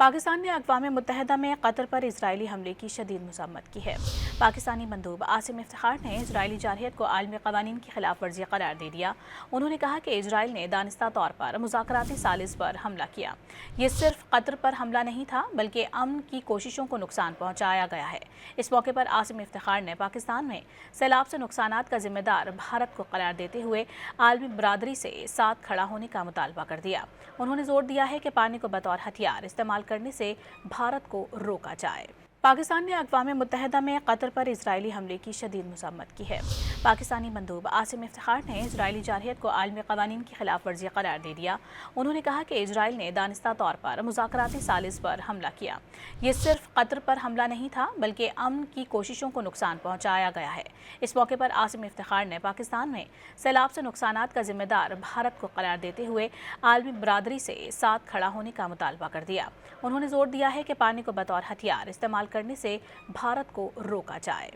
पाकिस्तान ने अक़वाम मुत्तहिदा में कतर पर इजरायली हमले की शदीद मज़म्मत की है। पाकिस्तानी मंदूब आसिम इफ्तिखार ने इजरायली जारहियत को आलमी क़वानीन की खिलाफ वर्जी करार दे दिया। उन्होंने कहा कि इजराइल ने दानिस्ता तौर पर मुज़ाकराती सालिस पर हमला किया। ये सिर्फ कतर पर हमला नहीं था बल्कि अमन की कोशिशों को नुकसान पहुँचाया गया है। इस मौके पर आसिम इफ्तिखार ने पाकिस्तान में सैलाब से नुकसानात का जिम्मेदार भारत को करार देते हुए आलमी बरादरी से साथ खड़ा होने का मुतालबा कर दिया। उन्होंने जोर दिया है कि पानी को बतौर हथियार इस्तेमाल करने से भारत को रोका जाए। पाकिस्तान ने अक़वाम मुत्तहिदा में कतर पर इजरायली हमले की शदीद मज़म्मत की है। पाकिस्तानी मंदूब आसिम इफ्तिखार ने इजरायली जारहियत को आलमी क़वानीन की खिलाफ वर्जी करार दे दिया। उन्होंने कहा कि इजराइल ने दानिस्ता तौर पर मुज़ाकराती सालिस पर हमला किया। ये सिर्फ कतर पर हमला नहीं था बल्कि अमन की कोशिशों को नुकसान पहुँचाया गया है। इस मौके पर आसिम इफ्तिखार ने पाकिस्तान में सैलाब से नुकसानात का जिम्मेदार भारत को करार देते हुए आलमी बरादरी से साथ खड़ा होने का मुतालबा कर दिया। उन्होंने जोर दिया है कि पानी को बतौर हथियार इस्तेमाल करने से भारत को रोका जाए।